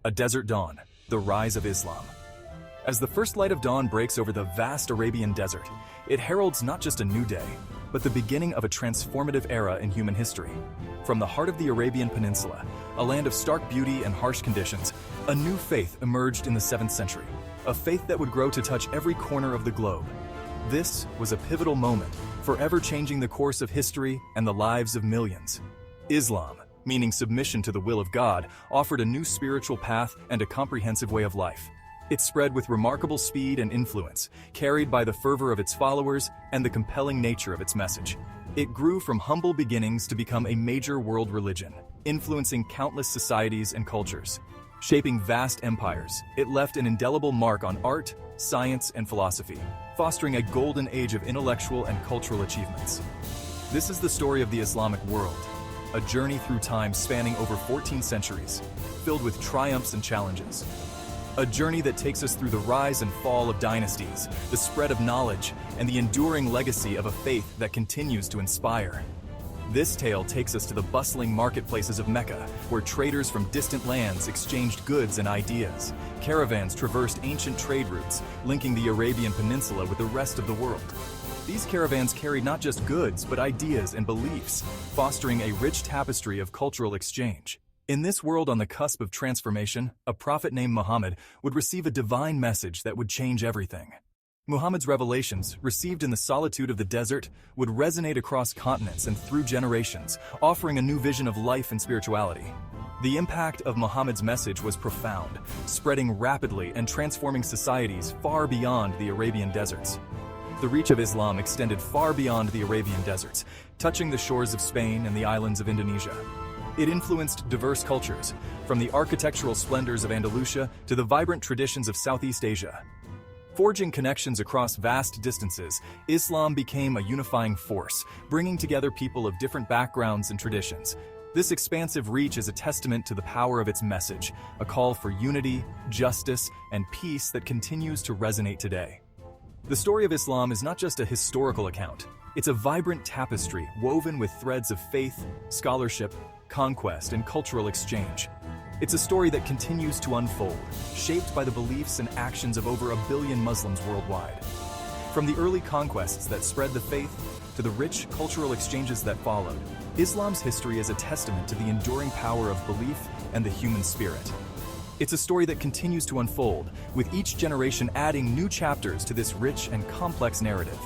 A desert dawn, the rise of Islam. As the first light of dawn breaks over the vast Arabian desert, it heralds not just a new day, but the beginning of a transformative era in human history. From the heart of the Arabian Peninsula, a land of stark beauty and harsh conditions, a new faith emerged in the 7th century, a faith that would grow to touch every corner of the globe. This was a pivotal moment, forever changing the course of history and the lives of millions. Islam, meaning submission to the will of God, offered a new spiritual path and a comprehensive way of life. It spread with remarkable speed and influence, carried by the fervor of its followers and the compelling nature of its message. It grew from humble beginnings to become a major world religion, influencing countless societies and cultures. Shaping vast empires, it left an indelible mark on art, science, and philosophy, fostering a golden age of intellectual and cultural achievements. This is the story of the Islamic world, a journey through time spanning over 14 centuries, filled with triumphs and challenges. A journey that takes us through the rise and fall of dynasties, the spread of knowledge, and the enduring legacy of a faith that continues to inspire. This tale takes us to the bustling marketplaces of Mecca, where traders from distant lands exchanged goods and ideas. Caravans traversed ancient trade routes, linking the Arabian Peninsula with the rest of the world. These caravans carried not just goods, but ideas and beliefs, fostering a rich tapestry of cultural exchange. In this world on the cusp of transformation, a prophet named Muhammad would receive a divine message that would change everything. Muhammad's revelations, received in the solitude of the desert, would resonate across continents and through generations, offering a new vision of life and spirituality. The impact of Muhammad's message was profound, spreading rapidly and transforming societies far beyond the Arabian deserts. The reach of Islam extended far beyond the Arabian deserts, touching the shores of Spain and the islands of Indonesia. It influenced diverse cultures, from the architectural splendors of Andalusia to the vibrant traditions of Southeast Asia. Forging connections across vast distances, Islam became a unifying force, bringing together people of different backgrounds and traditions. This expansive reach is a testament to the power of its message, a call for unity, justice, and peace that continues to resonate today. The story of Islam is not just a historical account. It's a vibrant tapestry woven with threads of faith, scholarship, conquest, and cultural exchange. It's a story that continues to unfold, shaped by the beliefs and actions of over 1 billion Muslims worldwide. From the early conquests that spread the faith to the rich cultural exchanges that followed, Islam's history is a testament to the enduring power of belief and the human spirit. It's a story that continues to unfold, with each generation adding new chapters to this rich and complex narrative.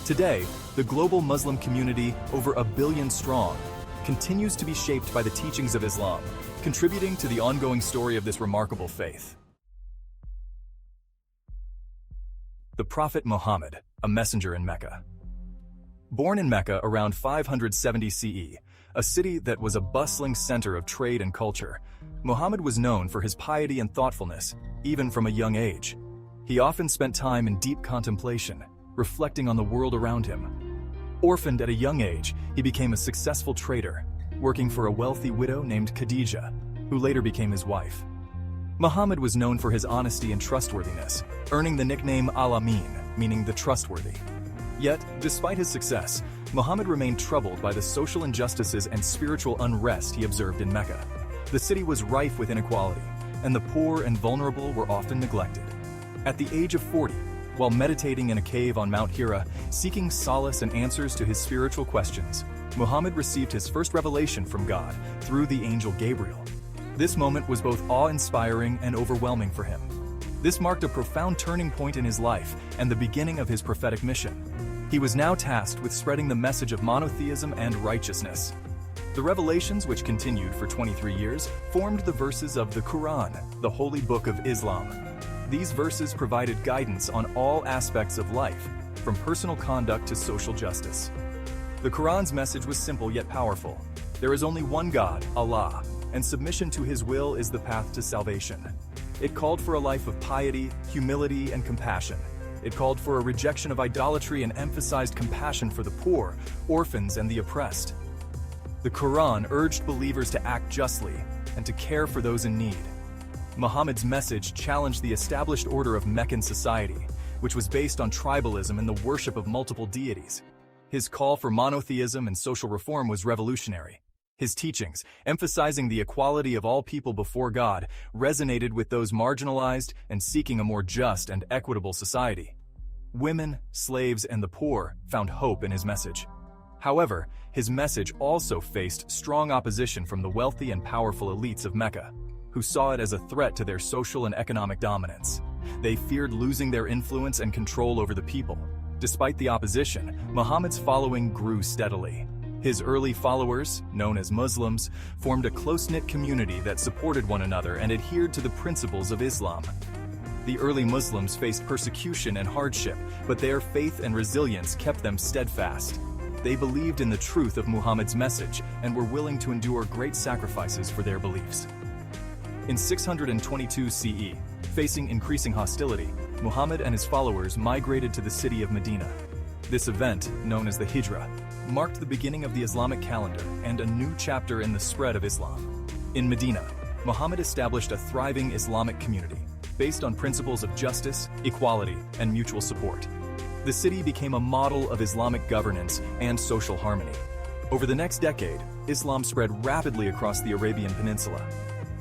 Today, the global Muslim community, over 1 billion strong, continues to be shaped by the teachings of Islam, contributing to the ongoing story of this remarkable faith. The Prophet Muhammad, a messenger in Mecca. Born in Mecca around 570 CE, a city that was a bustling center of trade and culture, Muhammad was known for his piety and thoughtfulness, even from a young age. He often spent time in deep contemplation, reflecting on the world around him. Orphaned at a young age, he became a successful trader, working for a wealthy widow named Khadija, who later became his wife. Muhammad was known for his honesty and trustworthiness, earning the nickname Al-Amin, meaning the trustworthy. Yet, despite his success, Muhammad remained troubled by the social injustices and spiritual unrest he observed in Mecca. The city was rife with inequality, and the poor and vulnerable were often neglected. At the age of 40, while meditating in a cave on Mount Hira, seeking solace and answers to his spiritual questions, Muhammad received his first revelation from God through the angel Gabriel. This moment was both awe-inspiring and overwhelming for him. This marked a profound turning point in his life and the beginning of his prophetic mission. He was now tasked with spreading the message of monotheism and righteousness. The revelations, which continued for 23 years, formed the verses of the Quran, the holy book of Islam. These verses provided guidance on all aspects of life, from personal conduct to social justice. The Quran's message was simple yet powerful. There is only one God, Allah, and submission to His will is the path to salvation. It called for a life of piety, humility, and compassion. It called for a rejection of idolatry and emphasized compassion for the poor, orphans, and the oppressed. The Quran urged believers to act justly and to care for those in need. Muhammad's message challenged the established order of Meccan society, which was based on tribalism and the worship of multiple deities. His call for monotheism and social reform was revolutionary. His teachings, emphasizing the equality of all people before God, resonated with those marginalized and seeking a more just and equitable society. Women, slaves, and the poor found hope in his message. However, his message also faced strong opposition from the wealthy and powerful elites of Mecca, who saw it as a threat to their social and economic dominance. They feared losing their influence and control over the people. Despite the opposition, Muhammad's following grew steadily. His early followers, known as Muslims, formed a close-knit community that supported one another and adhered to the principles of Islam. The early Muslims faced persecution and hardship, but their faith and resilience kept them steadfast. They believed in the truth of Muhammad's message and were willing to endure great sacrifices for their beliefs. In 622 CE, facing increasing hostility, Muhammad and his followers migrated to the city of Medina. This event, known as the Hijra, marked the beginning of the Islamic calendar and a new chapter in the spread of Islam. In Medina, Muhammad established a thriving Islamic community based on principles of justice, equality, and mutual support. The city became a model of Islamic governance and social harmony. Over the next decade, Islam spread rapidly across the Arabian Peninsula.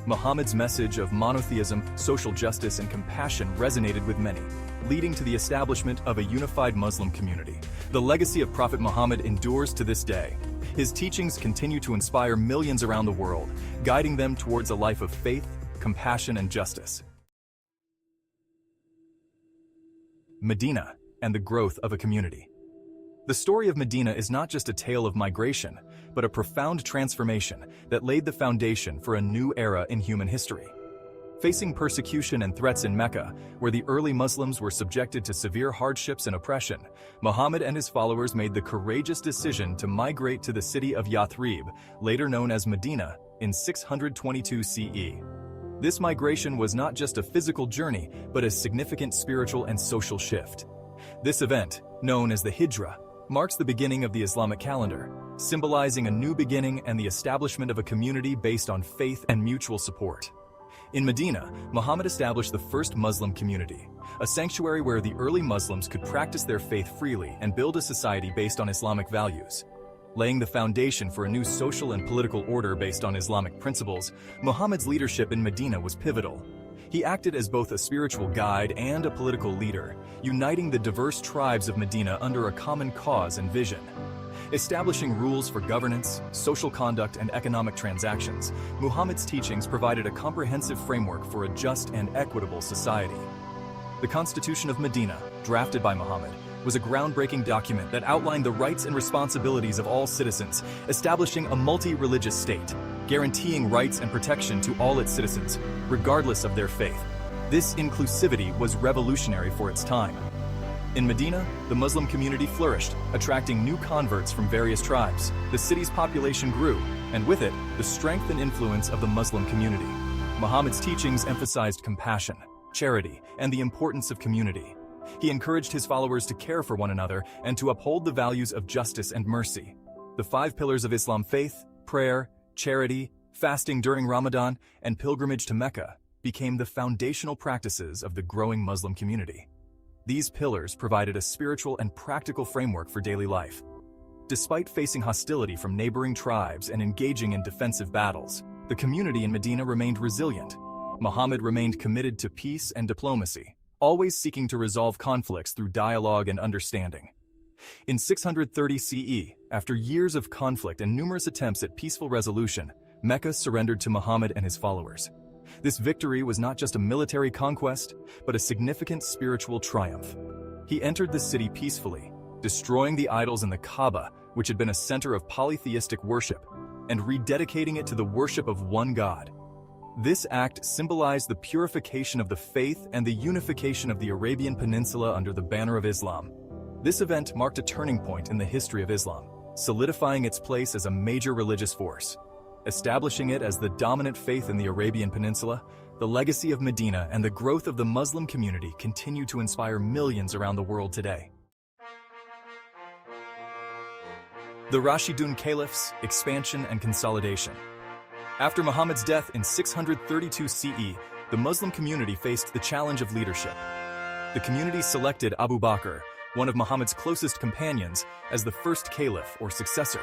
Muhammad's message of monotheism, social justice, and compassion resonated with many, leading to the establishment of a unified Muslim community. The legacy of Prophet Muhammad endures to this day. His teachings continue to inspire millions around the world, guiding them towards a life of faith, compassion, and justice. Medina and the growth of a community. The story of Medina is not just a tale of migration, but a profound transformation that laid the foundation for a new era in human history. Facing persecution and threats in Mecca, where the early Muslims were subjected to severe hardships and oppression, Muhammad and his followers made the courageous decision to migrate to the city of Yathrib, later known as Medina, in 622 CE. This migration was not just a physical journey, but a significant spiritual and social shift. This event, known as the Hijra, marks the beginning of the Islamic calendar, symbolizing a new beginning and the establishment of a community based on faith and mutual support. In Medina, Muhammad established the first Muslim community, a sanctuary where the early Muslims could practice their faith freely and build a society based on Islamic values. Laying the foundation for a new social and political order based on Islamic principles, Muhammad's leadership in Medina was pivotal. He acted as both a spiritual guide and a political leader, uniting the diverse tribes of Medina under a common cause and vision. Establishing rules for governance, social conduct, and economic transactions, Muhammad's teachings provided a comprehensive framework for a just and equitable society. The Constitution of Medina, drafted by Muhammad, was a groundbreaking document that outlined the rights and responsibilities of all citizens, establishing a multi-religious state, guaranteeing rights and protection to all its citizens, regardless of their faith. This inclusivity was revolutionary for its time. In Medina, the Muslim community flourished, attracting new converts from various tribes. The city's population grew, and with it, the strength and influence of the Muslim community. Muhammad's teachings emphasized compassion, charity, and the importance of community. He encouraged his followers to care for one another and to uphold the values of justice and mercy. The 5 pillars of Islam: faith, prayer, charity, fasting during Ramadan, and pilgrimage to Mecca became the foundational practices of the growing Muslim community. These pillars provided a spiritual and practical framework for daily life. Despite facing hostility from neighboring tribes and engaging in defensive battles, the community in Medina remained resilient. Muhammad remained committed to peace and diplomacy, always seeking to resolve conflicts through dialogue and understanding. In 630 CE, after years of conflict and numerous attempts at peaceful resolution, Mecca surrendered to Muhammad and his followers. This victory was not just a military conquest, but a significant spiritual triumph. He entered the city peacefully, destroying the idols in the Kaaba, which had been a center of polytheistic worship, and rededicating it to the worship of one God. This act symbolized the purification of the faith and the unification of the Arabian Peninsula under the banner of Islam. This event marked a turning point in the history of Islam, solidifying its place as a major religious force. Establishing it as the dominant faith in the Arabian Peninsula, the legacy of Medina and the growth of the Muslim community continue to inspire millions around the world today. The Rashidun Caliphs, expansion and consolidation. After Muhammad's death in 632 CE, the Muslim community faced the challenge of leadership. The community selected Abu Bakr, one of Muhammad's closest companions, as the first caliph or successor.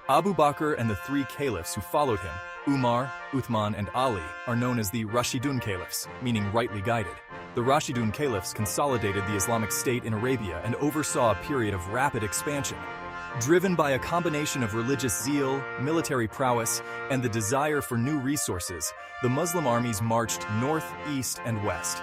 Abu Bakr and the three caliphs who followed him, Umar, Uthman, and Ali, are known as the Rashidun Caliphs, meaning rightly guided. The Rashidun Caliphs consolidated the Islamic State in Arabia and oversaw a period of rapid expansion. Driven by a combination of religious zeal, military prowess, and the desire for new resources, the Muslim armies marched north, east, and west.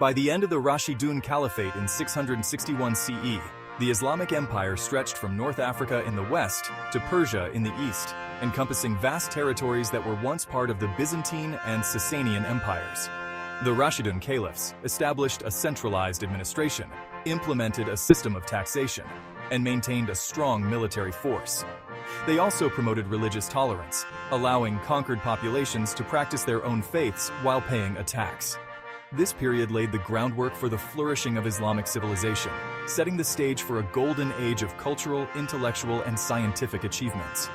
By the end of the Rashidun Caliphate in 661 CE, the Islamic Empire stretched from North Africa in the west to Persia in the east, encompassing vast territories that were once part of the Byzantine and Sasanian empires. The Rashidun Caliphs established a centralized administration, implemented a system of taxation, and maintained a strong military force. They also promoted religious tolerance, allowing conquered populations to practice their own faiths while paying a tax. This period laid the groundwork for the flourishing of Islamic civilization, setting the stage for a golden age of cultural, intellectual, and scientific achievements.